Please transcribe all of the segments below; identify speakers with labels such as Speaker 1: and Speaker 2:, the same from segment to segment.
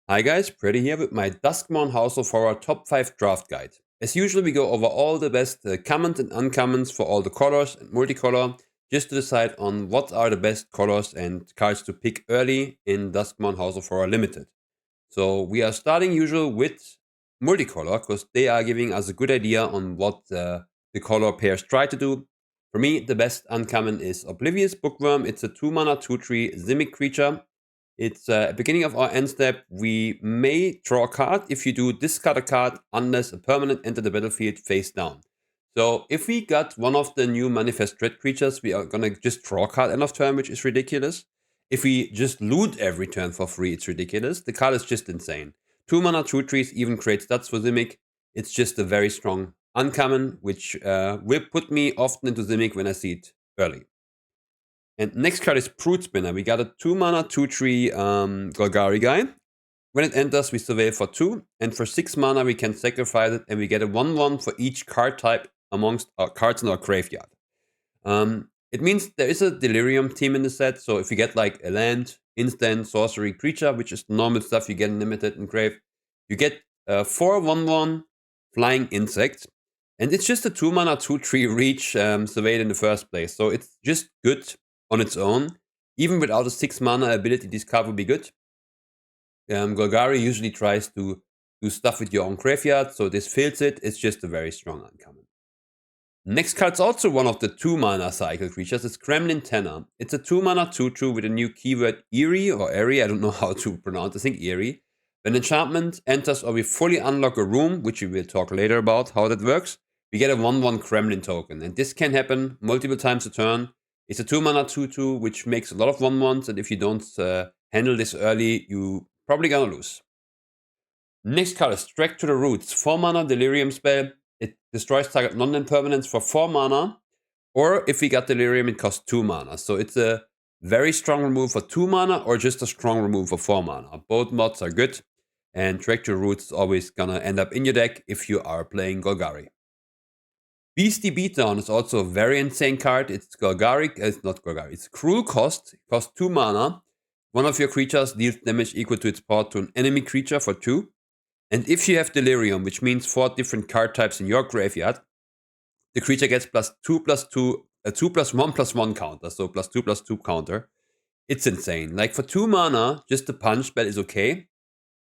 Speaker 1: Hi guys, Pretty here with my Duskmourn Household for our top 5 draft guide. As usual, we go over all the best commons and uncommons for all the colors and multicolor, just to decide on what are the best colors and cards to pick early in Duskmourn Household for our Limited. So we are starting usual with multicolor, because they are giving us a good idea on what the color pairs try to do. For me, the best uncommon is Oblivious Bookworm. It's a 2-mana 2/3 Simic creature. It's at the beginning of our end step. We may draw a card. If you do, discard a card unless a permanent enter the battlefield face down. So if we got one of the new Manifest Dread creatures, we are gonna just draw a card end of turn, which is ridiculous. If we just loot every turn for free, it's ridiculous. The card is just insane. 2-mana 2/3 even creates stats for Simic. It's just a very strong uncommon, which will put me often into Simic when I see it early. And next card is Fruit Spinner. We got a 2-mana 2/3 Golgari guy. When it enters, we surveil for 2, and for 6 mana, we can sacrifice it, and we get a 1/1 for each card type amongst our cards in our graveyard. It means there is a Delirium team in the set, so if you get like a land, instant, sorcery, creature, which is normal stuff you get in limited and grave, you get 4 1/1 flying insect, and it's just a 2-mana 2/3 reach surveyed in the first place, so it's just good on its own. Even without a 6-mana ability, this card would be good. Golgari usually tries to do stuff with your own graveyard, so this fills it. It's just a very strong uncommon. Next card's also one of the 2-mana cycle creatures. It's Gremlin Tenor. It's a 2-mana 2/2 with a new keyword Eerie or Airy. I don't know how to pronounce it. I think Eerie. When enchantment enters or we fully unlock a room, which we will talk later about how that works, we get a 1/1 Gremlin token. And this can happen multiple times a turn. It's a 2-mana 2/2, which makes a lot of 1/1s, and if you don't handle this early, you probably gonna lose. Next card is Trek to the Roots. 4-mana Delirium spell. It destroys target non-land permanents for 4 mana, or if we got Delirium, it costs 2 mana. So it's a very strong remove for 2 mana, or just a strong remove for 4 mana. Both mods are good, and Trek to the Roots is always gonna end up in your deck if you are playing Golgari. Beastie Beatdown is also a very insane card. It's Golgari, it's not Golgari, it's Cruel Cost. It costs 2 mana. One of your creatures deals damage equal to its power to an enemy creature for 2. And if you have Delirium, which means 4 different card types in your graveyard, the creature gets +2/+2, a 2+1/+1 counter, so +2/+2 counter. It's insane. Like for 2 mana, just the punch spell is okay.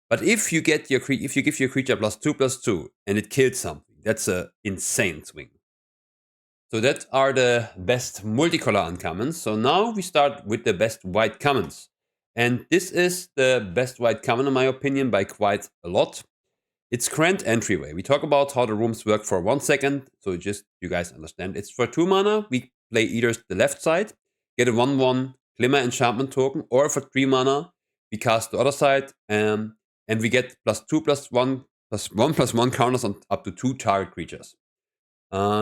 Speaker 1: But if you give your creature +2/+2 and it kills something, that's an insane swing. So that are the best multicolor uncommons. So now we start with the best white commons. And this is the best white common in my opinion by quite a lot. It's Grand Entryway. We talk about how the rooms work for 1 second, so just you guys understand. It's for 2 mana. We play either the left side, get a 1/1 Glimmer enchantment token, or for 3 mana, we cast the other side, and we get +2/+1/+1/+1 counters on up to 2 target creatures.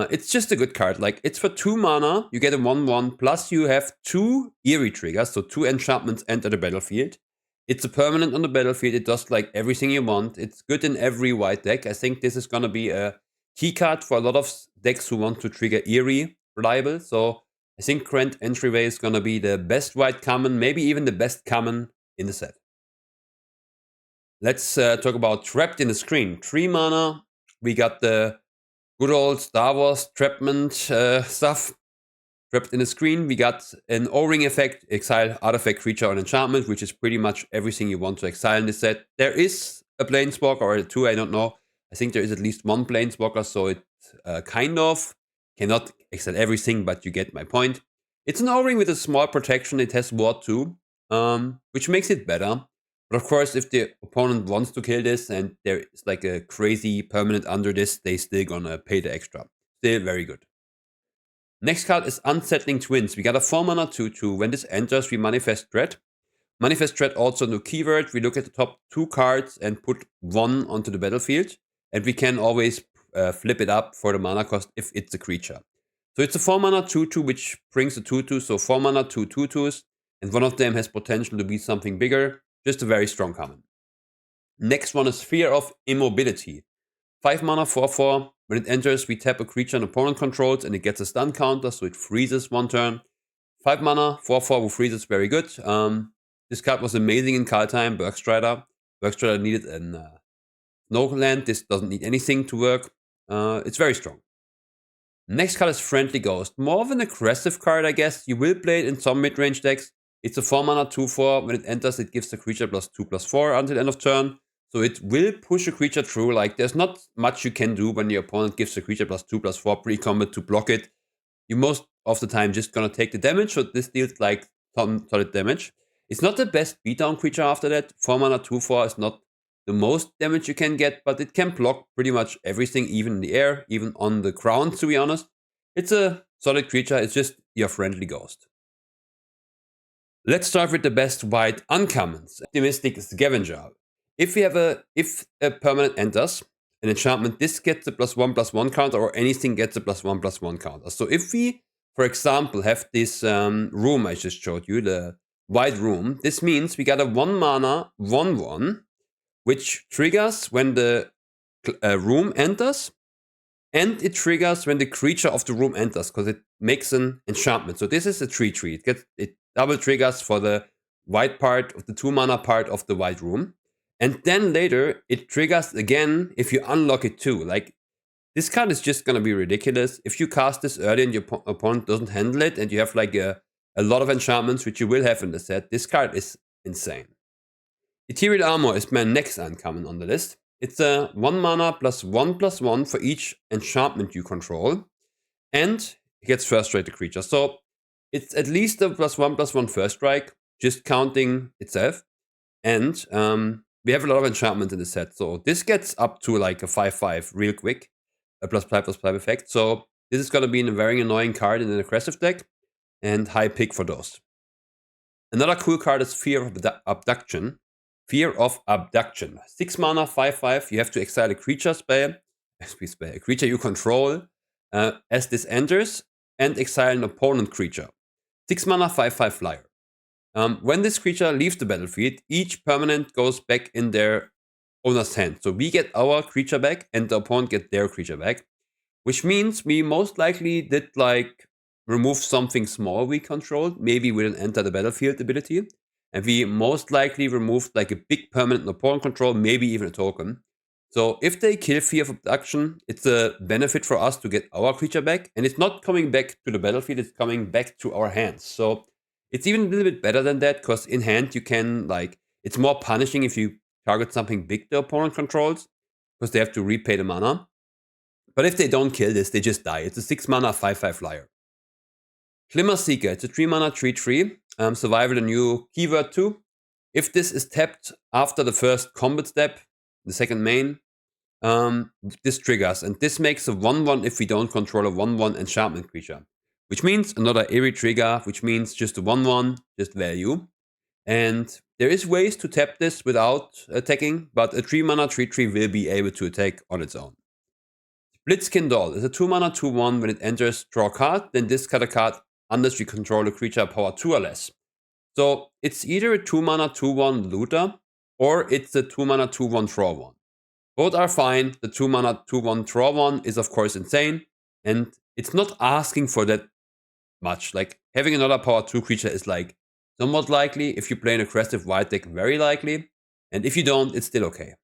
Speaker 1: It's just a good card. Like, it's for 2 mana, you get a 1/1, plus you have 2 Eerie triggers, so 2 enchantments enter the battlefield. It's a permanent on the battlefield. It does like everything you want. It's good in every white deck. I think this is gonna be a key card for a lot of decks who want to trigger Eerie reliable. So I think Grand Entryway is gonna be the best white common, maybe even the best common in the set. Let's talk about Trapped in the Screen. 3 mana. We got the good old Star Wars trapment stuff. Trapped in the Screen, we got an O-Ring effect, exile artifact, creature, or enchantment, which is pretty much everything you want to exile in this set. There is a Planeswalker, or 2, I don't know. I think there is at least 1 Planeswalker, so it kind of cannot exile everything, but you get my point. It's an O-Ring with a small protection. It has Ward 2, which makes it better. But of course, if the opponent wants to kill this and there is like a crazy permanent under this, they still gonna pay the extra. Still very good. Next card is Unsettling Twins. We got a 4-mana 2/2. When this enters, we Manifest Dread. Manifest Dread also no keyword. We look at the top 2 cards and put 1 onto the battlefield. And we can always flip it up for the mana cost if it's a creature. So it's a 4-mana 2/2, which brings a 2/2. So 4 mana, 2 2/2s. And one of them has potential to be something bigger. Just a very strong common. Next one is Fear of Immobility. 5 mana 4/4. When it enters, we tap a creature an opponent controls and it gets a stun counter, so it freezes 1 turn. 5 mana 4/4 who freezes, very good. This card was amazing in Kaldheim, Bergstrider. Workstrata needed an no land. This doesn't need anything to work. It's very strong. Next card is Friendly Ghost. More of an aggressive card, I guess. You will play it in some mid-range decks. It's a 4-mana 2/4. When it enters, it gives the creature +2/+4 until end of turn. So it will push a creature through. Like, there's not much you can do when your opponent gives the creature +2/+4 pre-combat to block it. You most of the time just gonna take the damage, so this deals like some solid damage. It's not the best beatdown creature after that. 4-mana 2/4 is not the most damage you can get, but it can block pretty much everything, even in the air, even on the ground, to be honest. It's a solid creature, it's just your Friendly Ghost. Let's start with the best white uncommons. Optimistic Scavenger. If a permanent enters an enchantment, this gets a +1/+1 counter, or anything gets a +1/+1 counter. So if we, for example, have this room I just showed you, the white room, this means we got a 1-mana 1/1, which triggers when the room enters, and it triggers when the creature of the room enters, because it makes an enchantment. So this is a 3/3. It double triggers for the white part of the 2-mana part of the white room. And then later, it triggers again if you unlock it too. Like, this card is just gonna be ridiculous. If you cast this early and your opponent doesn't handle it, and you have like a lot of enchantments, which you will have in the set, this card is insane. Ethereal Armor is my next uncommon on the list. It's a 1-mana +1/+1 for each enchantment you control, and it gets first strike the creature. So it's at least a +1/+1 first strike, just counting itself. And we have a lot of enchantments in the set, so this gets up to like a 5/5 real quick, a +5/+5 effect. So this is gonna be a very annoying card in an aggressive deck, and high pick for those. Another cool card is Fear of Abduction. Fear of Abduction. 6-mana 5/5. You have to exile a creature a creature you control as this enters, and exile an opponent creature. 6-mana 5/5 flyer. When this creature leaves the battlefield, each permanent goes back in their owner's hand. So we get our creature back, and the opponent get their creature back, which means we most likely did like remove something small we controlled, maybe with an enter the battlefield ability. And we most likely removed like a big permanent opponent control, maybe even a token. So if they kill Fear of Abduction, it's a benefit for us to get our creature back. And it's not coming back to the battlefield, it's coming back to our hands. So it's even a little bit better than that, because in hand you can like, it's more punishing if you target something big the opponent controls, because they have to repay the mana. But if they don't kill this, they just die. It's a 6-mana 5/5 flyer. Glimmer Seeker, it's a 3-mana 3/3. Survival, a new keyword too. If this is tapped after the first combat step, the second main, this triggers. And this makes a 1/1 if we don't control a 1/1 enchantment creature. Which means another eerie trigger, which means just a 1/1, just value. And there is ways to tap this without attacking, but a 3-mana 3/3 will be able to attack on its own. Blitzkin Doll is a 2-mana 2/1. When it enters, draw a card, then discard a card unless you control a creature power 2 or less. So it's either a 2-mana 2/1 looter, or it's a 2-mana 2/1 draw 1. Both are fine. The 2-mana 2/1 draw 1 is of course insane, and it's not asking for that much. Like, having another power 2 creature is like somewhat likely. If you play an aggressive white deck, very likely. And if you don't, it's still okay.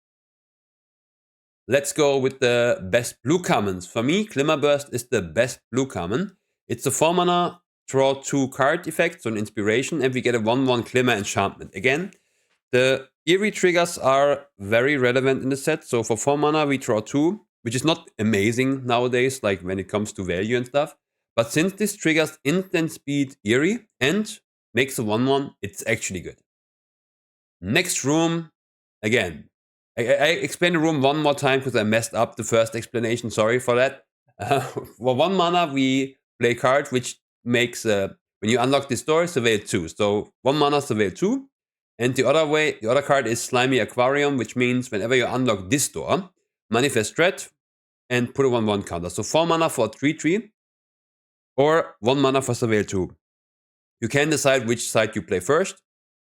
Speaker 1: Let's go with the best blue commons. For me, Glimmerburst is the best blue common. It's a 4-mana draw 2 card effect, so an inspiration, and we get a 1/1 Glimmer enchantment. Again, the eerie triggers are very relevant in the set. So for 4-mana, we draw 2, which is not amazing nowadays, like when it comes to value and stuff. But since this triggers instant speed eerie and makes a 1/1, it's actually good. Next room, again, I explain the room one more time because I messed up the first explanation. Sorry for that. For 1-mana, we play a card which makes, when you unlock this door, surveil 2. So 1-mana, surveil 2. And the other card is Slimy Aquarium, which means whenever you unlock this door, manifest threat and put a 1/1 counter. So 4-mana for 3/3, or 1-mana for surveil 2. You can decide which side you play first.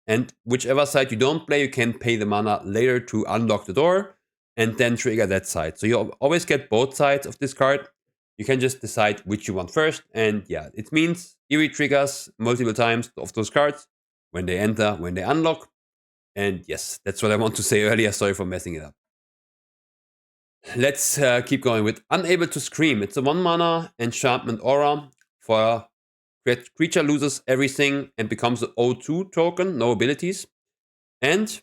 Speaker 1: And whichever side you don't play, you can pay the mana later to unlock the door and then trigger that side. So you always get both sides of this card. You can just decide which you want first. And yeah, it means eerie triggers multiple times of those cards when they enter, when they unlock. And yes, that's what I want to say earlier. Sorry for messing it up. Let's keep going with Unable to Scream. It's a 1 mana enchantment aura for creature loses everything and becomes an O2 token, no abilities. And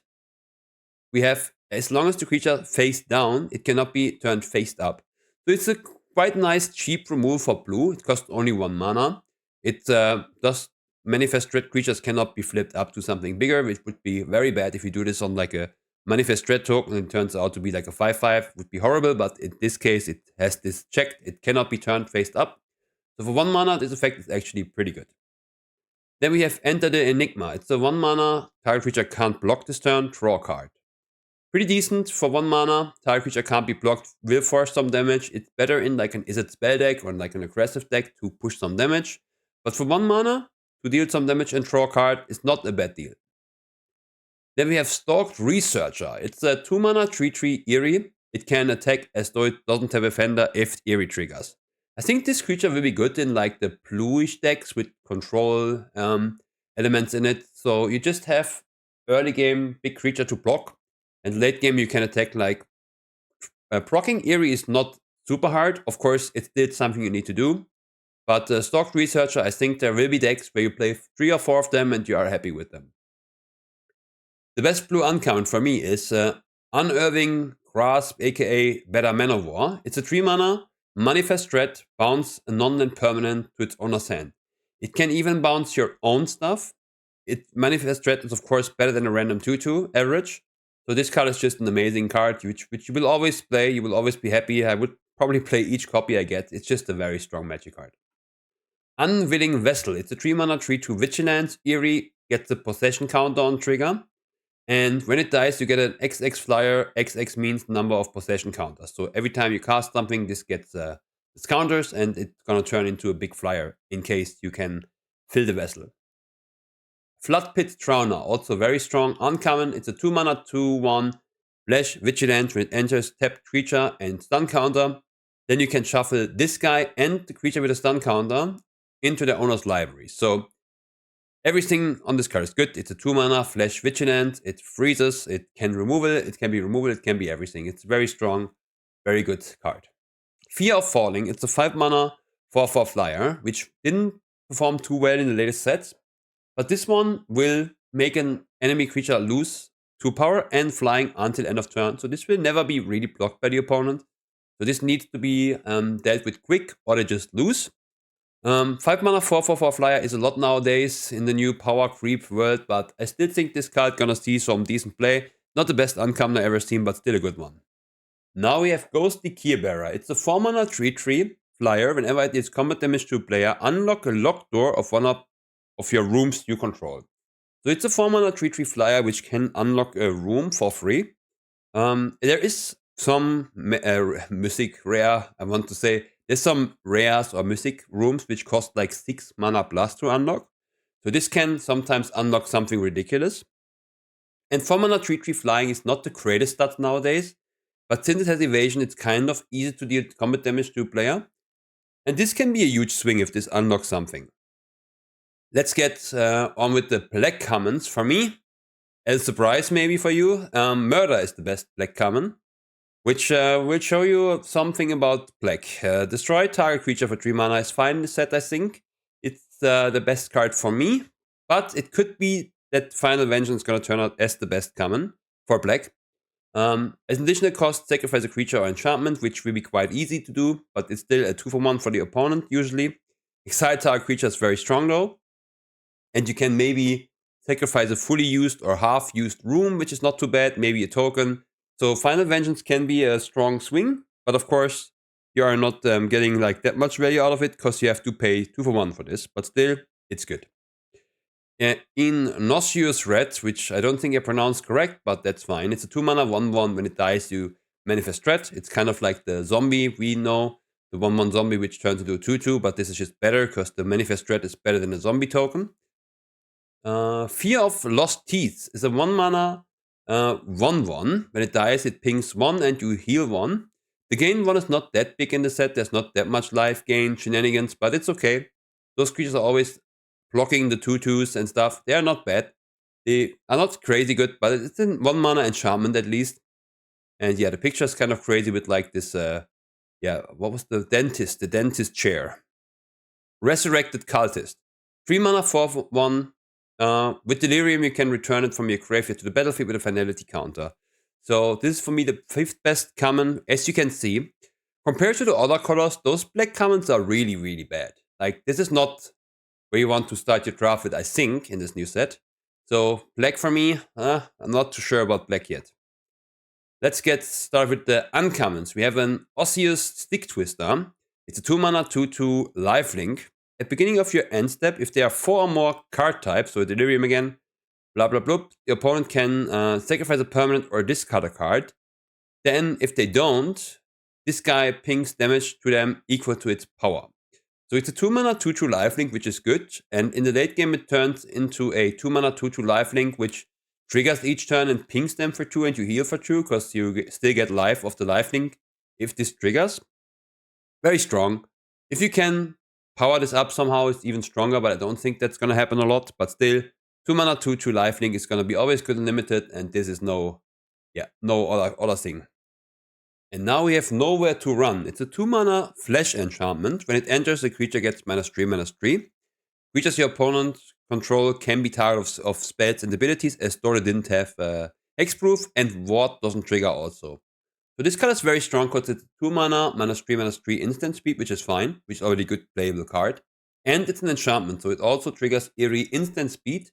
Speaker 1: we have, as long as the creature face down, it cannot be turned face up. So it's a quite nice cheap removal for blue. It costs only 1 mana. It does manifest red creatures cannot be flipped up to something bigger, which would be very bad if you do this on like a manifest red token and it turns out to be like a 5/5, would be horrible, but in this case it has this checked. It cannot be turned face up. So for 1 mana, this effect is actually pretty good. Then we have Enter the Enigma. It's a 1 mana, target creature can't block this turn, draw a card. Pretty decent for 1 mana, target creature can't be blocked, will force some damage. It's better in like an Izzet spell deck or like an aggressive deck to push some damage. But for 1 mana, to deal some damage and draw a card is not a bad deal. Then we have Stalked Researcher. It's a 2 mana 3/3 Eerie. It can attack as though it doesn't have a Fender if Eerie triggers. I think this creature will be good in like the bluish decks with control elements in it. So you just have early game big creature to block, and late game you can attack like proccing Eerie is not super hard. Of course, it's still something you need to do. But Stalked Researcher, I think there will be decks where you play 3 or 4 of them and you are happy with them. The best blue uncommon for me is Unearthing Grasp, aka Better Man of War. It's a 3 mana, manifest threat, bounce a non-land permanent to its owner's hand. It can even bounce your own stuff. It manifest threat is of course better than a random 2/2 average. So this card is just an amazing card, which you will always play. You will always be happy. I would probably play each copy I get. It's just a very strong magic card. Unwilling Vessel. It's a 3 mana 3/2 Vigilance. Eerie gets a possession countdown trigger. And when it dies, you get an XX flyer. XX means number of possession counters. So every time you cast something, this gets its counters, and it's gonna turn into a big flyer in case you can fill the vessel. Flood Pit Drowner, also very strong. Uncommon, it's a 2 mana 2/1 Flash Vigilant. When it enters, tap creature and stun counter. Then you can shuffle this guy and the creature with a stun counter into the owner's library. So everything on this card is good. It's a 2 mana Flash Vigilant. It freezes. It can remove it. It can be removal. It can be everything. It's very strong. Very good card. Fear of Falling. It's a 5 mana 4/4 flyer, which didn't perform too well in the latest sets. But this one will make an enemy creature lose 2 power and flying until end of turn. So this will never be really blocked by the opponent. So this needs to be dealt with quick or they just lose. 5 mana 4/4 flyer is a lot nowadays in the new power creep world, but I still think this card gonna see some decent play. Not the best uncommon I ever seen, but still a good one. Now we have Ghostly Keybearer. It's a 4 mana 3/3 flyer. Whenever it deals combat damage to a player, unlock a locked door of one of your rooms you control. So it's a 4 mana 3/3 flyer which can unlock a room for free. There is some mythic rare, I want to say, there's some rares or mythic rooms which cost like 6 mana plus to unlock. So this can sometimes unlock something ridiculous. And 4 mana 3/3 flying is not the greatest stat nowadays, but since it has evasion, it's kind of easy to deal combat damage to a player. And this can be a huge swing if this unlocks something. Let's get on with the black commons. For me, as a surprise maybe for you, Murder is the best black common, which will show you something about black. Destroy target creature for 3 mana is fine in the set, I think. It's the best card for me, but it could be that Final Vengeance is going to turn out as the best common for black. As an additional cost, sacrifice a creature or enchantment, which will be quite easy to do, but it's still a 2/1 for the opponent usually. Exile target creature is very strong though. And you can maybe sacrifice a fully used or half-used room, which is not too bad, maybe a token. So Final Vengeance can be a strong swing, but of course you are not getting like that much value out of it because you have to pay 2/1 for this, but still, it's good. In Nauseous Red, which I don't think I pronounced correct, but that's fine. It's a 2 mana 1/1. When it dies, you manifest threat. It's kind of like the zombie we know, the 1/1 zombie which turns into a 2/2, but this is just better because the manifest threat is better than the zombie token. Fear of Lost Teeth is a 1 mana 1/1. When it dies, it pings 1 and you heal 1. The gain 1 is not that big in the set. There's not that much life gain shenanigans, but it's okay. Those creatures are always blocking the 2/2s and stuff. They are not bad. They are not crazy good, but it's in 1 mana enchantment at least. And yeah, the picture is kind of crazy with like this, yeah, what was the dentist? The dentist chair. Resurrected Cultist. 3 mana, 4/1. With Delirium, you can return it from your graveyard to the battlefield with a finality counter. So this is for me the 5th best common. As you can see, compared to the other colors, those black commons are really, really bad. Like, this is not where you want to start your draft with, I think, in this new set. So black for me, I'm not too sure about black yet. Let's get started with the uncommons. We have an Osseous Stick Twister. It's a 2 mana 2/2 lifelink. At the beginning of your end step, if there are 4 or more card types, so Delirium again, blah blah blah, the opponent can sacrifice a permanent or discard a card. Then, if they don't, this guy pings damage to them equal to its power. So it's a 2 mana 2/2 lifelink, which is good. And in the late game, it turns into a 2 mana 2/2 lifelink, which triggers each turn and pings them for 2 and you heal for 2, because you still get life of the lifelink if this triggers. Very strong. If you can power this up somehow, it's even stronger, but I don't think that's going to happen a lot. But still, 2 mana 2/2 lifelink is going to be always good and limited, and this is no other thing. And now we have Nowhere to Run. It's a 2 mana flash enchantment. When it enters, the creature gets -3/3. Creatures your opponent control can be target of spells and abilities, as Dora didn't have hexproof, and Ward doesn't trigger also. So this card is very strong because it's 2 mana, -3/3 instant speed, which is fine, which is already a good playable card. And it's an enchantment, so it also triggers Eerie instant speed.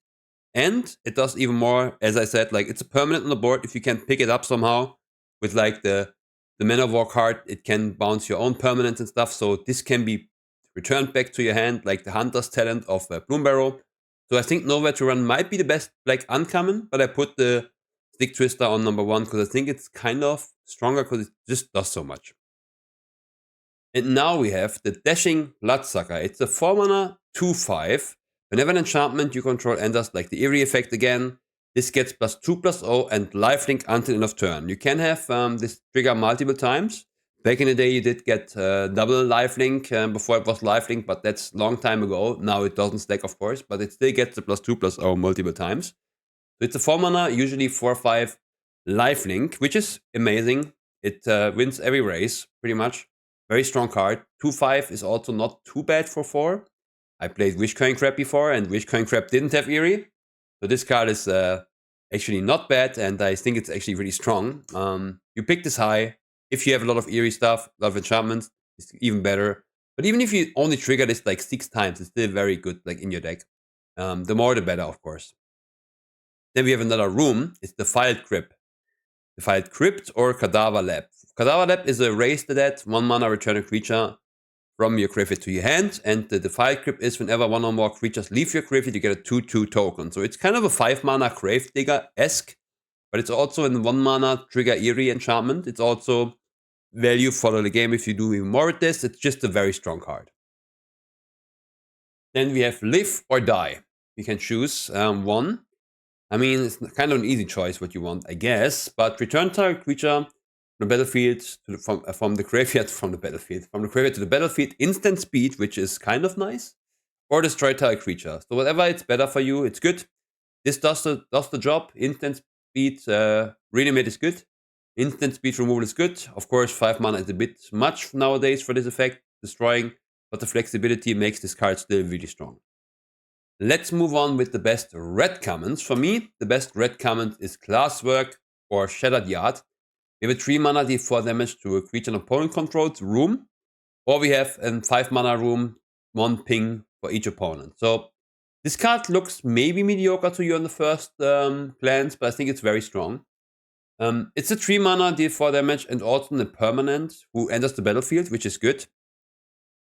Speaker 1: And it does even more, as I said, like it's a permanent on the board. If you can pick it up somehow with like the Man of War card, it can bounce your own permanents and stuff. So this can be returned back to your hand, like the Hunter's Talent of Bloombarrow. So I think Nowhere to Run might be the best black uncommon, but I put the Stick Twister on number 1 because I think it's kind of stronger because it just does so much. And now we have the Dashing Bloodsucker. It's a 4 mana 2/5. Whenever an enchantment you control enters, like the Eerie effect again, this gets +2/+0 and lifelink until end of turn. You can have this trigger multiple times. Back in the day, you did get double lifelink before it was lifelink, but that's a long time ago. Now it doesn't stack, of course, but it still gets the +2/+0 multiple times. So it's a 4 mana, usually 4/5 lifelink, which is amazing. It wins every race, pretty much. Very strong card. 2/5 is also not too bad for 4. I played Wishcoin Crab before, and Wishcoin Crab didn't have Eerie. So this card is actually not bad, and I think it's actually really strong. You pick this high. If you have a lot of Eerie stuff, a lot of enchantments, it's even better. But even if you only trigger this like 6 times, it's still very good, like in your deck. The more the better, of course. Then we have another room. It's the Defiled Crypt. Defiled Crypt or Cadaver Lab. Cadaver Lab is a Raise the Dead, 1 mana return a creature from your graveyard to your hand. And the Defiled Crypt is whenever 1 or more creatures leave your graveyard, you get a 2/2 token. So it's kind of a 5 mana Gravedigger-esque, but it's also in 1 mana trigger Eerie enchantment. It's also value for the game if you do even more with this. It's just a very strong card. Then we have Live or Die. You can choose one. I mean, it's kind of an easy choice what you want, I guess. But return target creature from the battlefield from the graveyard from the graveyard to the battlefield, instant speed, which is kind of nice, or destroy target creature. So whatever it's better for you, it's good. This does the job. Instant speed reanimate is good. Instant speed removal is good. Of course, 5 mana is a bit much nowadays for this effect, destroying, but the flexibility makes this card still really strong. Let's move on with the best red commons. For me, the best red common is Glasswork or Shattered Yard. We have a 3 mana deal 4 damage to a creature an opponent controls room, or we have a 5 mana room, 1 ping for each opponent. So this card looks maybe mediocre to you on the first glance, but I think it's very strong. It's a 3 mana deal 4 damage and also a permanent who enters the battlefield, which is good.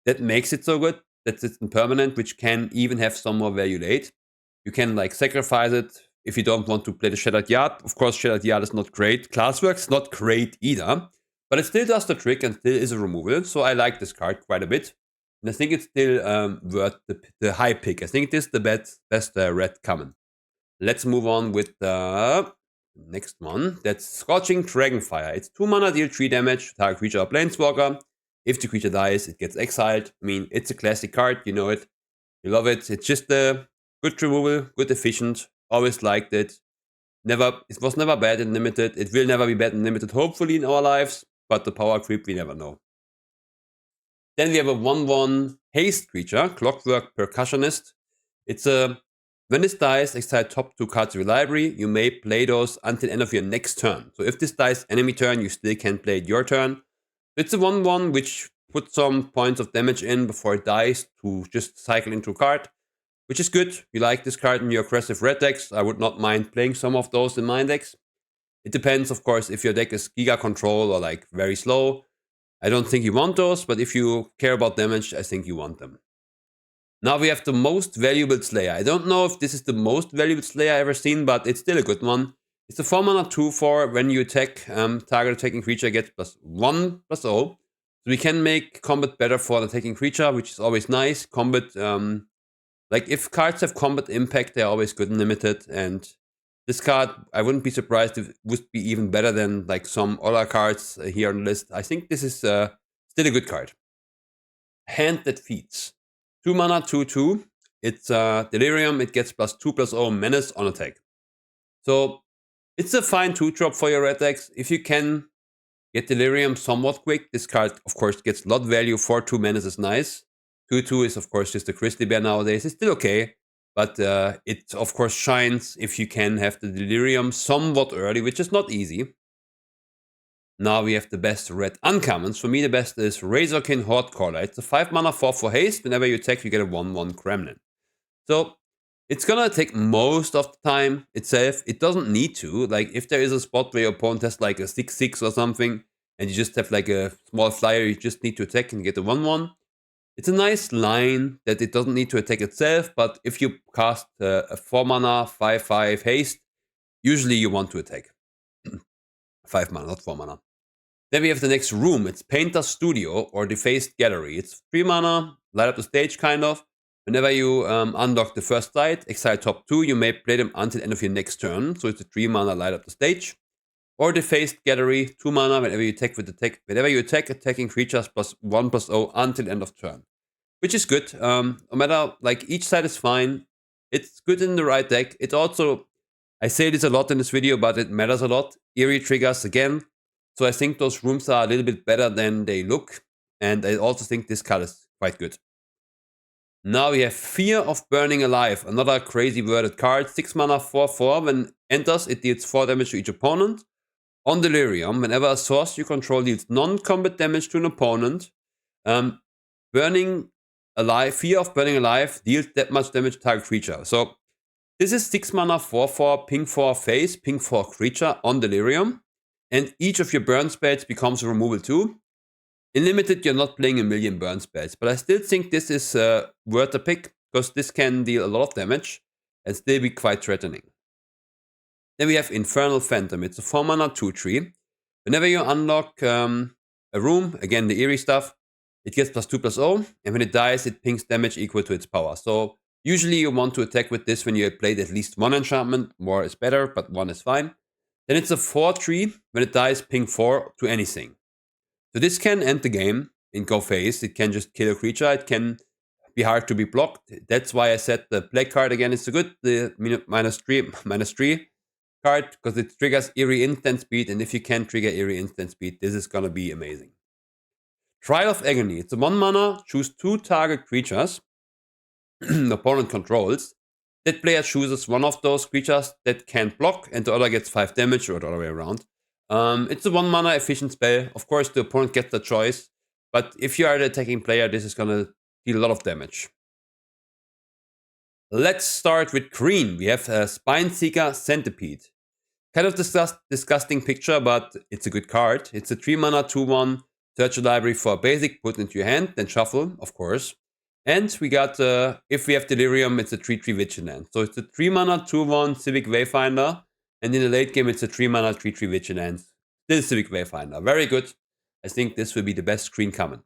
Speaker 1: That makes it so good. That's it's permanent, which can even have some more value late. You can like sacrifice it if you don't want to play the Shattered Yard. Of course, Shattered Yard is not great. Glasswork's not great either, but it still does the trick and still is a removal. So I like this card quite a bit. And I think it's still worth the high pick. I think it is the best red common. Let's move on with the next one. That's Scorching Dragonfire. It's 2 mana, deal 3 damage to target creature or planeswalker. If the creature dies, it gets exiled. I mean, it's a classic card. You know it. You love it. It's just a good removal, good efficient. Always liked it. It was never bad in limited. It will never be bad in limited, hopefully, in our lives. But the power creep, we never know. Then we have a 1/1 haste creature, Clockwork Percussionist. It's a when this dies, exile top 2 cards of your library. You may play those until end of your next turn. So if this dies enemy turn, you still can play it your turn. It's a 1/1 which puts some points of damage in before it dies to just cycle into a card, which is good. You like this card in your aggressive red decks. I would not mind playing some of those in my decks. It depends, of course, if your deck is Giga Control or like very slow. I don't think you want those, but if you care about damage, I think you want them. Now we have the most valuable Slayer. I don't know if this is the most valuable Slayer I've ever seen, but it's still a good one. It's a 4-mana 2/4. When you attack, target attacking creature gets +1/+0. So we can make combat better for the attacking creature, which is always nice. Combat, like if cards have combat impact, they're always good and limited. And this card, I wouldn't be surprised if it would be even better than like some other cards here on the list. I think this is still a good card. Hand That Feeds. 2-mana 2/2. It's Delirium. It gets +2/+0 menace on attack. So it's a fine 2-drop for your red decks. If you can get Delirium somewhat quick, this card, of course, gets a lot value. 4/2 menace is nice. 2/2 is, of course, just a Grizzly Bear nowadays. It's still okay. But it, of course, shines if you can have the Delirium somewhat early, which is not easy. Now we have the best red uncommons. For me, the best is Razorkin Hordecaller. It's a 5-mana 4/4 haste. Whenever you attack, you get a 1/1 Gremlin. So it's gonna take most of the time itself. It doesn't need to. Like if there is a spot where your opponent has like a 6/6 or something, and you just have like a small flyer, you just need to attack and get a 1/1. It's a nice line that it doesn't need to attack itself, but if you cast a 4-mana 5/5 haste, usually you want to attack. 5-mana, not 4-mana. Then we have the next room. It's Painter's Studio or Defaced Gallery. It's 3-mana, light up the stage kind of. Whenever you unlock the first site, exile top 2, you may play them until the end of your next turn. So it's a 3-mana, light up the stage. Or Defaced Gallery, 2-mana, whenever you attack attacking creatures +1/+0 until end of turn. Which is good. No matter, like, each side is fine. It's good in the right deck. It also, I say this a lot in this video, but it matters a lot. Eerie triggers again. So I think those rooms are a little bit better than they look. And I also think this card is quite good. Now we have Fear of Burning Alive, another crazy worded card. 6-mana 4/4. When enters, it deals 4 damage to each opponent. On Delirium, whenever a source you control deals non-combat damage to an opponent, Burning Alive, Fear of Burning Alive deals that much damage to target creature. So this is 6-mana 4/4, ping 4 face, ping 4 creature on Delirium. And each of your burn spells becomes a removal too. In limited, you're not playing a million burn spells, but I still think this is worth a pick, because this can deal a lot of damage and still be quite threatening. Then we have Infernal Phantom. It's a 4-mana 2/3. Whenever you unlock a room, again the eerie stuff, it gets +2/+0, and when it dies, it pings damage equal to its power. So usually you want to attack with this when you have played at least 1 enchantment. More is better, but 1 is fine. Then it's a 4/3. When it dies, ping 4 to anything. So this can end the game in go phase. It can just kill a creature. It can be hard to be blocked. That's why I said the black card again is so good. The -3 card, because it triggers Eerie Instant Speed. And if you can trigger Eerie Instant Speed, this is gonna be amazing. Trial of Agony. It's a 1-mana. Choose 2 target creatures the opponent controls. That player chooses one of those creatures that can't block, and the other gets 5 damage, or the other way around. It's a 1-mana efficient spell. Of course, the opponent gets the choice, but if you are the attacking player, this is gonna deal a lot of damage. Let's start with green. We have a Spineseeker Centipede. Kind of disgusting picture, but it's a good card. It's a 3-mana 2/1. Search your library for a basic, put it into your hand, then shuffle, of course. And we got, if we have Delirium, it's a 3/3 Vigilant. So it's a 3-mana 2/1 Civic Wayfinder. And in the late game, it's a 3-mana 3/3 Vigilant. Still Civic Wayfinder. Very good. I think this will be the best green common.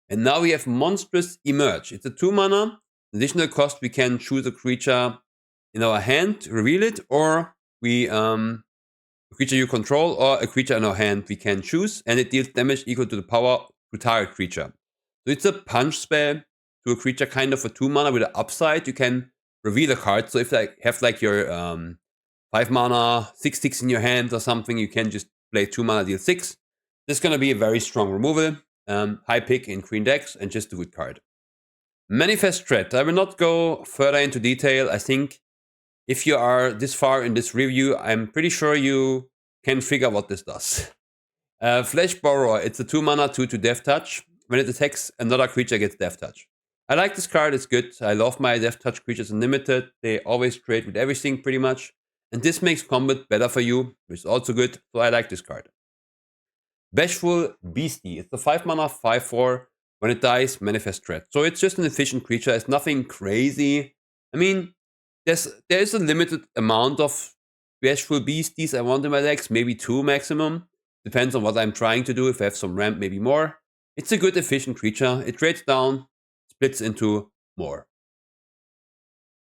Speaker 1: And now we have Monstrous Emerge. It's a 2-mana. Additional cost, we can choose a creature in our hand, reveal it, or we a creature you control, or a creature in our hand we can choose, and it deals damage equal to the power to target creature. So it's a punch spell to a creature, kind of a 2-mana with an upside. You can reveal a card. So if you have like your 5 mana, 6/6 in your hand or something, you can just play 2 mana, deal 6. This is going to be a very strong removal, high pick in green decks, and just a good card. Manifest Threat. I will not go further into detail. I think if you are this far in this review, I'm pretty sure you can figure what this does. Flesh Borrower. It's a 2 mana, 2/2 Death Touch. When it attacks, another creature gets Death Touch. I like this card. It's good. I love my Death Touch creatures unlimited. They always trade with everything pretty much. And this makes combat better for you, which is also good. So I like this card. Bashful Beastie. It's a 5 mana, 5/4. When it dies, Manifest Threat. So it's just an efficient creature. It's nothing crazy. I mean, there is a limited amount of Bashful Beasties I want in my decks. Maybe 2 maximum. Depends on what I'm trying to do. If I have some ramp, maybe more. It's a good efficient creature. It trades down, splits into more.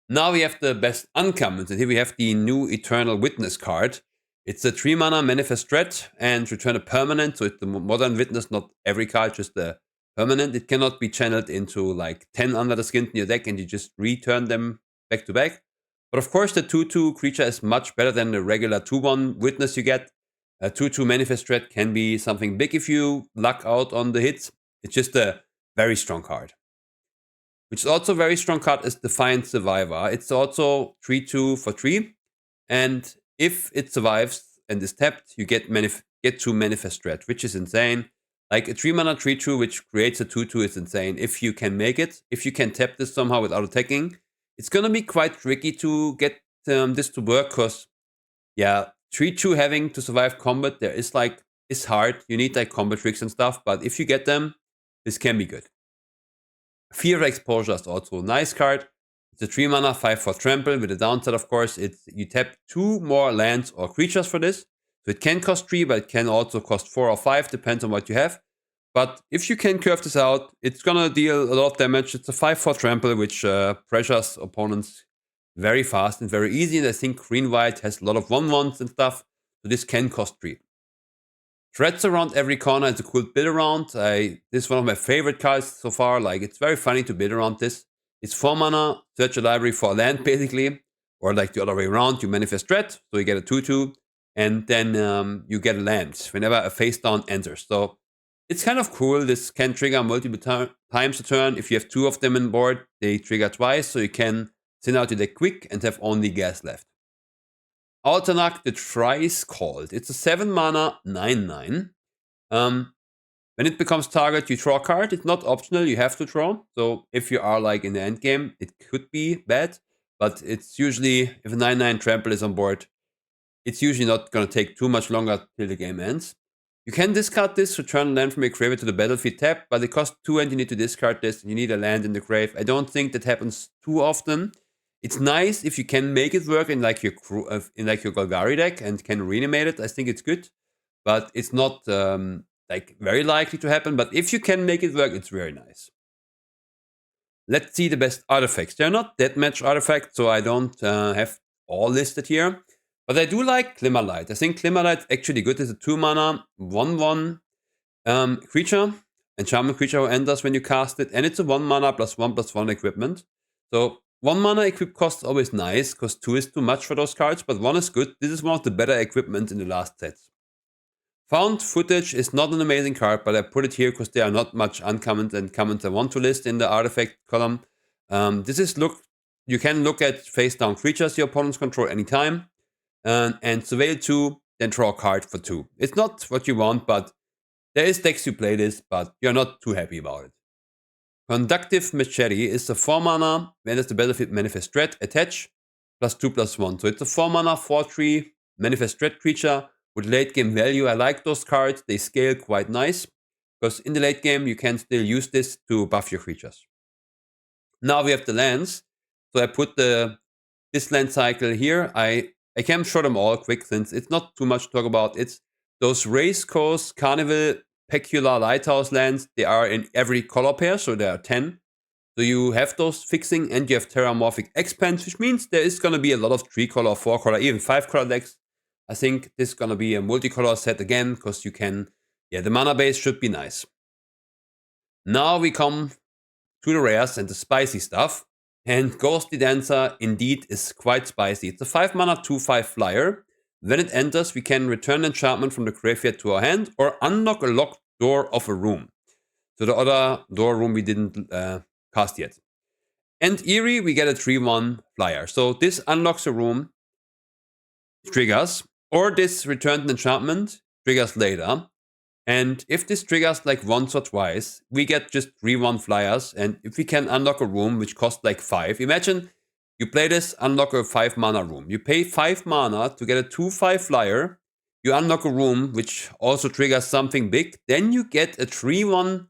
Speaker 1: Now we have the best uncommons. And here we have the new Eternal Witness card. It's a 3 mana Manifest Threat and return a permanent. So it's the Modern Witness, not every card, just the permanent. It cannot be channeled into like 10 Under the Skin in your deck and you just return them back to back. But of course, the 2/2 creature is much better than the regular 2/1 Witness you get. A 2/2 Manifest Threat can be something big if you luck out on the hits. It's just a very strong card. Which is also a very strong card is Defiant Survivor. It's also 3/2 for 3. And if it survives and is tapped, you get 2 Manifest Threat, which is insane. Like a 3 mana 3/2, which creates a 2/2 is insane. If you can make it, if you can tap this somehow without attacking, it's gonna be quite tricky to get this to work, because, yeah, 3/2 having to survive combat, it's hard. You need like combat tricks and stuff, but if you get them, this can be good. Fear Exposure is also a nice card. It's a 3 mana, 5/4 trample. With the downside, of course, you tap 2 more lands or creatures for this. So it can cost 3, but it can also cost 4 or 5, depends on what you have. But if you can curve this out, it's gonna deal a lot of damage. It's a 5/4 trample, which pressures opponents very fast and very easy. And I think green-white has a lot of 1/1s and stuff, so this can cost 3. Threats Around Every Corner is a cool build around. This is one of my favorite cards so far. Like, it's very funny to build around this. It's 4 mana, search a library for a land, basically. Or like the other way around, you Manifest Threat, so you get a 2/2. And then you get a land whenever a face down enters. So it's kind of cool. This can trigger multiple times a turn. If you have 2 of them on board, they trigger twice, so you can thin out your deck quick and have only gas left. Alternac the Thrice Called. It's a 7 mana 9/9. When it becomes target, you draw a card. It's not optional, you have to draw. So if you are like in the end game, it could be bad. But it's usually, if a 9/9 trample is on board, it's usually not going to take too much longer till the game ends. You can discard this, return a land from your graveyard to the battlefield tap, but it costs 2 and you need to discard this, and you need a land in the grave. I don't think that happens too often. It's nice if you can make it work in like your Golgari deck and can reanimate it. I think it's good, but it's not like very likely to happen. But if you can make it work, it's very nice. Let's see the best artifacts. They're not deathmatch artifacts, so I don't have all listed here. But I do like Glimmerlight. I think Glimmerlight's actually good. It's a 2 mana, 1/1 creature. Enchantment creature who enters when you cast it. And it's a 1 mana +1/+1 equipment. So 1 mana equip cost is always nice, because 2 is too much for those cards, but 1 is good. This is one of the better equipment in the last sets. Found Footage is not an amazing card, but I put it here because there are not much uncommons and commons I want to list in the artifact column. You can look at face down creatures your opponents control anytime. And surveil 2, then draw a card for 2. It's not what you want, but there is decks you play this, but you're not too happy about it. Conductive Machete is a 4 mana, when it's the battlefield Manifest Threat, attach, +2/+1. So it's a 4 mana, 4/3 Manifest Threat creature with late game value. I like those cards, they scale quite nice, because in the late game you can still use this to buff your creatures. Now we have the lands. So I put this land cycle here. I can show them all quick since it's not too much to talk about. It's those Race Course, Carnival, Peculiar Lighthouse lands. They are in every color pair, so there are 10. So you have those fixing, and you have Terramorphic Expanse, which means there is going to be a lot of 3-color, 4-color, even 5-color decks. I think this is going to be a multicolor set again, because you can, the mana base should be nice. Now we come to the rares and the spicy stuff. And Ghostly Dancer indeed is quite spicy. It's a 5 mana 2/5 flyer. When it enters, we can return enchantment from the graveyard to our hand or unlock a locked door of a room. So the other door room we didn't cast yet. And Eerie, we get a 3/1 flyer. So this unlocks a room, triggers, or this returned enchantment triggers later. And if this triggers like once or twice, we get just 3/1 flyers. And if we can unlock a room which costs like 5, imagine you play this, unlock a 5 mana room. You pay 5 mana to get a 2/5 flyer. You unlock a room which also triggers something big. Then you get a 3/1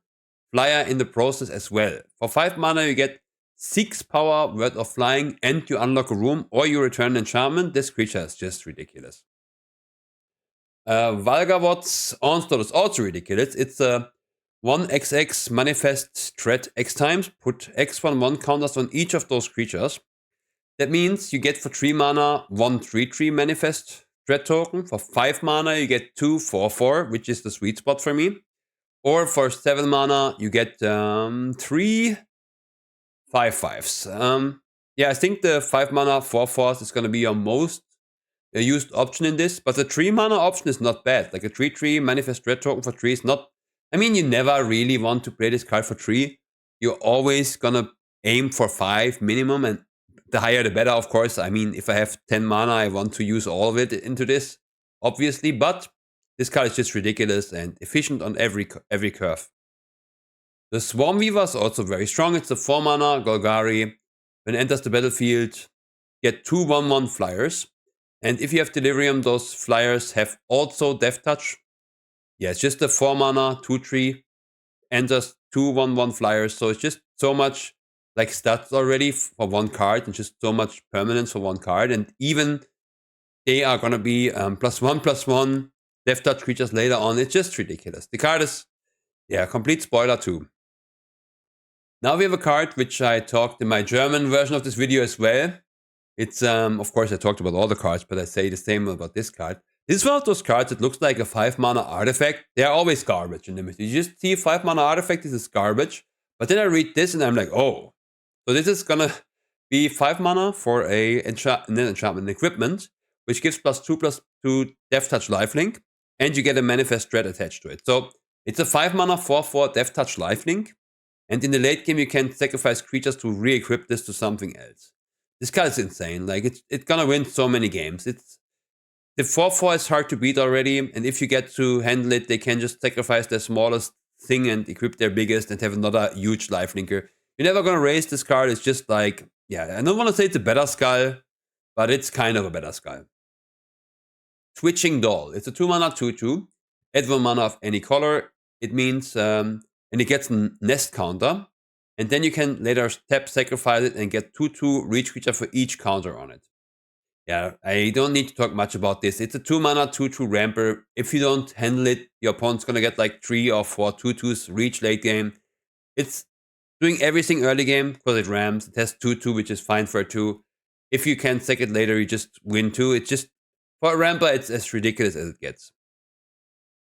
Speaker 1: flyer in the process as well. For 5 mana, you get 6 power worth of flying and you unlock a room or you return enchantment. This creature is just ridiculous. Valgavod's Onslaught is also ridiculous. It's a 1XX manifest threat X times. Put X1/1 counters on each of those creatures. That means you get for 3 mana 1 3/3 manifest threat token. For 5 mana, you get 2 4/4, which is the sweet spot for me. Or for 7 mana, you get 3 5/5s. Yeah, I think the 5 mana 4/4s is going to be your most used option in this, but the 3 mana option is not bad. Like a 3/3 manifest threat token for 3 is not. I mean, you never really want to play this card for 3. You're always gonna aim for 5 minimum, and the higher the better, of course. I mean, if I have 10 mana, I want to use all of it into this, obviously, but this card is just ridiculous and efficient on every curve. The Swarm Weaver is also very strong. It's a 4 mana Golgari. When it enters the battlefield, get 2 1/1 flyers. And if you have Delirium, those flyers have also Death Touch. Yeah, it's just a 4 mana 2/3. Enters 2 1/1 flyers. So it's just so much like stats already for one card and just so much permanence for one card. And even they are going to be +1/+1 Death Touch creatures later on. It's just ridiculous. The card is, yeah, complete spoiler too. Now we have a card which I talked in my German version of this video as well. It's, of course, I talked about all the cards, but I say the same about this card. This is one of those cards that looks like a 5 mana artifact. They are always garbage in the Mythics. You just see 5 mana artifact, this is garbage. But then I read this and I'm like, oh. So this is gonna be 5 mana for a enchantment equipment, which gives +2/+2 Death Touch lifelink, and you get a manifest threat attached to it. So it's a 5 mana 4/4 Death Touch lifelink, and in the late game you can sacrifice creatures to re-equip this to something else. This card is insane. Like it's gonna win so many games. It's the 4/4 is hard to beat already, and if you get to handle it, they can just sacrifice their smallest thing and equip their biggest and have another huge lifelinker. You're never gonna raise this card. It's just like, yeah, I don't want to say it's a better skull, but it's kind of a better skull. Twitching Doll. It's a 2 mana 2/2. Add 1 mana of any color. It means and it gets a nest counter. And then you can later tap, sacrifice it, and get 2/2 reach creature for each counter on it. Yeah, I don't need to talk much about this. It's a 2 mana 2/2 ramper. If you don't handle it, your opponent's gonna get like 3 or 4 2/2s reach late game. It's doing everything early game because it rams. It has 2/2, which is fine for a 2. If you can sack it later, you just win 2. It's just, for a ramper, it's as ridiculous as it gets.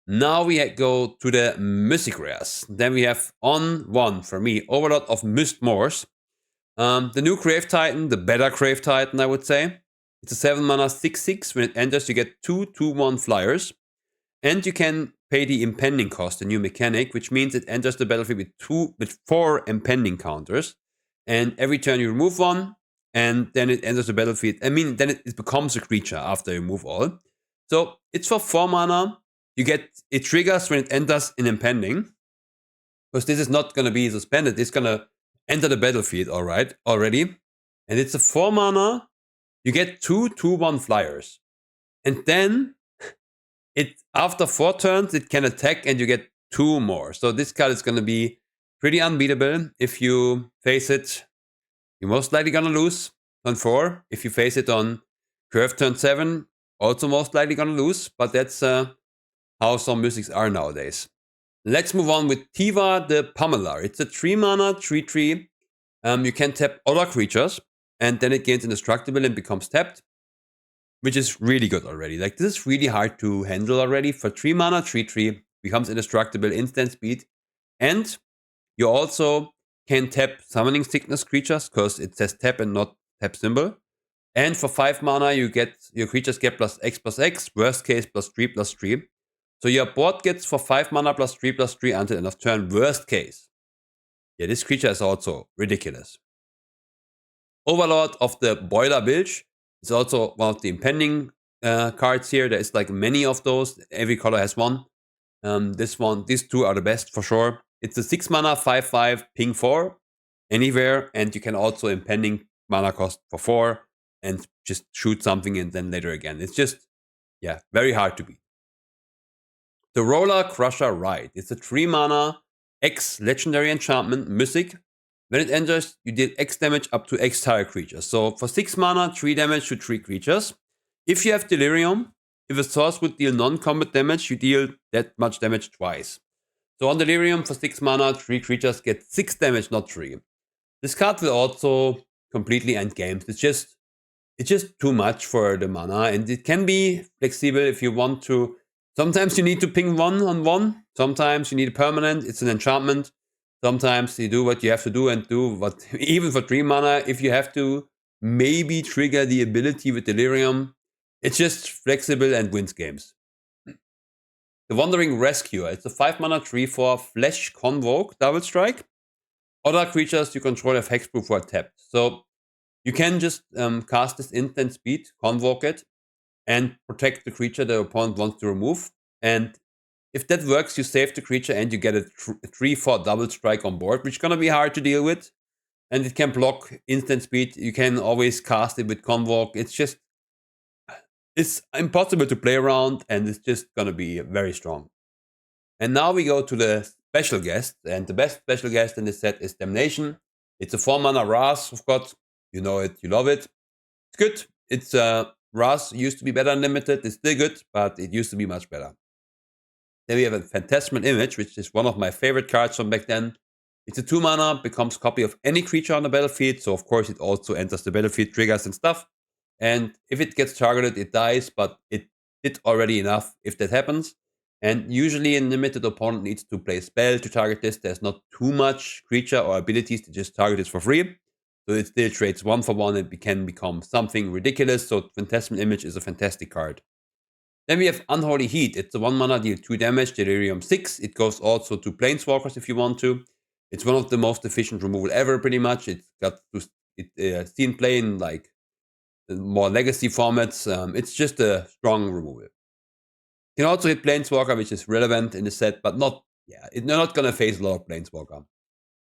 Speaker 1: Now we go to the Mythic rares. Then we have on 1, for me, Overlord of Mistmoors. The new Grave Titan, the better Grave Titan, I would say. It's a 7 mana 6/6. When it enters, you get 2 2/1 flyers. And you can pay the impending cost, a new mechanic, which means it enters the battlefield with 4 impending counters. And every turn you remove 1, and then it enters the battlefield. I mean, then it becomes a creature after you remove all. So it's for 4 mana. It triggers when it enters in impending, because this is not going to be suspended. It's going to enter the battlefield, already. And it's a 4 mana. You get 2 2/1 flyers. And then after 4 turns, it can attack and you get 2 more. So this card is going to be pretty unbeatable. If you face it, you're most likely going to lose on 4. If you face it on curve turn 7, also most likely going to lose. But that's how some Mythics are nowadays. Let's move on with Tiva the Pummeler. It's a 3 mana 3/3. You can tap other creatures, and then it gains indestructible and becomes tapped, which is really good already. Like, this is really hard to handle already. For 3 mana 3/3, becomes indestructible, instant speed, and you also can tap Summoning Sickness creatures because it says tap and not tap symbol. And for 5 mana, your creatures get +X+X, worst case +3/+3. So your board gets for 5 mana +3/+3 until end of turn, worst case. Yeah, this creature is also ridiculous. Overlord of the Boiler Bilge is also one of the impending cards here. There's like many of those. Every color has one. These two are the best for sure. It's a 6 mana 5/5 ping 4 anywhere, and you can also impending mana cost for 4 and just shoot something and then later again. It's just, yeah, very hard to beat. The Roller Crusher Ride. It's a 3 mana X legendary enchantment, Mythic. When it enters, you deal X damage up to X target creatures. So for 6 mana, 3 damage to 3 creatures. If you have Delirium, if a source would deal non-combat damage, you deal that much damage twice. So on Delirium, for 6 mana, 3 creatures get 6 damage, not 3. This card will also completely end games. It's just too much for the mana, and it can be flexible if you want to. Sometimes you need to ping 1/1. Sometimes you need a permanent. It's an enchantment. Sometimes you do what you have to do and do what, even for 3 mana, if you have to maybe trigger the ability with Delirium, it's just flexible and wins games. The Wandering Rescuer. It's a 5 mana 3/4 Flesh Convoke, double strike. Other creatures you control have hexproof or tapped. So you can just cast this instant speed, convoke it, and protect the creature the opponent wants to remove. And if that works, you save the creature and you get a 3/4 double strike on board, which is going to be hard to deal with. And it can block instant speed. You can always cast it with convoke. It's impossible to play around, and it's just going to be very strong. And now we go to the special guest. And the best special guest in this set is Damnation. It's a 4 mana Ras, of course. You know it, you love it. It's good. It's Ras used to be better than Limited. It's still good, but it used to be much better. Then we have a Phantasmal Image, which is one of my favorite cards from back then. It's a 2 mana, becomes copy of any creature on the battlefield. So of course it also enters the battlefield, triggers and stuff. And if it gets targeted, it dies, but it did already enough if that happens. And usually a limited opponent needs to play a spell to target this. There's not too much creature or abilities to just target this for free. So it still trades 1-for-1 and it can become something ridiculous. So Phantasmal Image is a fantastic card. Then we have Unholy Heat. It's a 1 mana, deal 2 damage, Delirium 6. It goes also to Planeswalkers if you want to. It's one of the most efficient removal ever, pretty much. It's got seen play in like more legacy formats. It's just a strong removal. You can also hit Planeswalker, which is relevant in the set, but they're not going to face a lot of Planeswalker.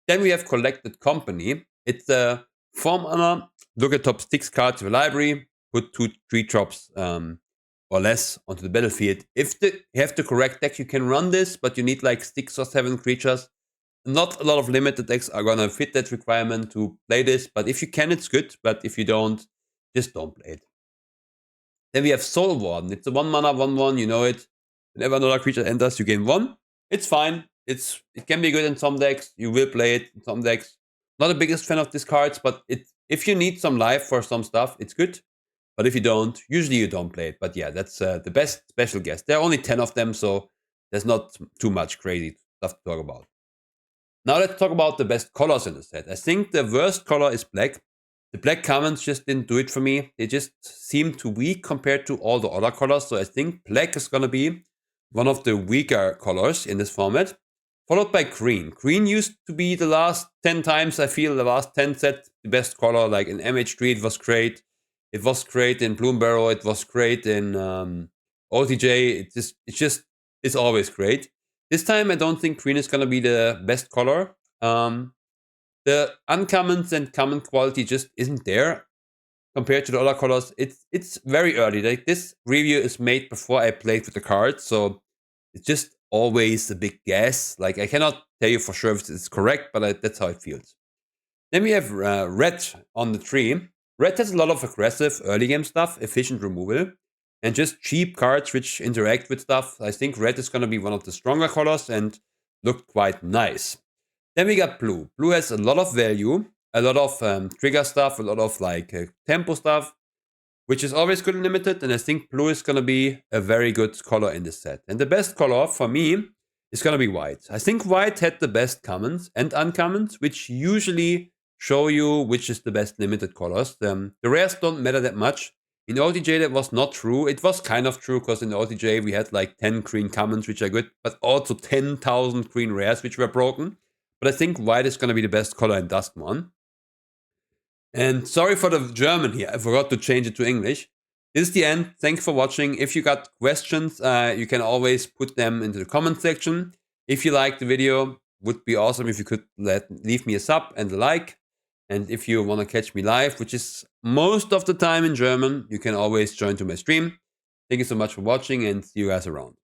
Speaker 1: Then we have Collected Company. It's a 4 mana, look at top 6 cards of a library, put 2/3 drops or less onto the battlefield. If you have the correct deck, you can run this, but you need like 6 or 7 creatures. Not a lot of limited decks are going to fit that requirement to play this, but if you can, it's good. But if you don't, just don't play it. Then we have Soul Warden. It's a 1 mana 1/1, you know it. Whenever another creature enters, you gain 1. It's fine. It can be good in some decks. You will play it in some decks. Not the biggest fan of these cards, but if you need some life for some stuff, it's good. But if you don't, usually you don't play it. But yeah, that's the best special guest. There are only 10 of them, so there's not too much crazy stuff to talk about. Now let's talk about the best colors in the set. I think the worst color is black. The black commons just didn't do it for me. They just seem too weak compared to all the other colors. So I think black is going to be one of the weaker colors in this format. Followed by green. Green used to be the last 10 times, I feel, the last 10 set, the best color. Like in MH3, it was great. It was great in Bloombarrow. It was great in OTJ. It's always great. This time, I don't think green is going to be the best color. The uncommons and common quality just isn't there compared to the other colors. It's very early. Like this review is made before I played with the cards, so it's just always a big guess. Like I cannot tell you for sure if it's correct, but that's how it feels. Then we have red on the tree. Red has a lot of aggressive early game stuff, efficient removal, and just cheap cards which interact with stuff. I think red is going to be one of the stronger colors and looked quite nice. Then we got blue. Blue has a lot of value, a lot of trigger stuff, a lot of like tempo stuff, which is always good and limited. And I think blue is going to be a very good color in this set. And the best color for me is going to be white. I think white had the best commons and uncommons, which usually show you which is the best limited colors. The rares don't matter that much. In OTJ, that was not true. It was kind of true because in OTJ we had like 10 green commons, which are good, but also 10,000 green rares, which were broken. But I think white is going to be the best color in Duskmourn. And sorry for the German here. I forgot to change it to English. This is the end. Thanks for watching. If you got questions, you can always put them into the comment section. If you liked the video, would be awesome if you could leave me a sub and a like. And if you want to catch me live, which is most of the time in German, you can always join to my stream. Thank you so much for watching and see you guys around.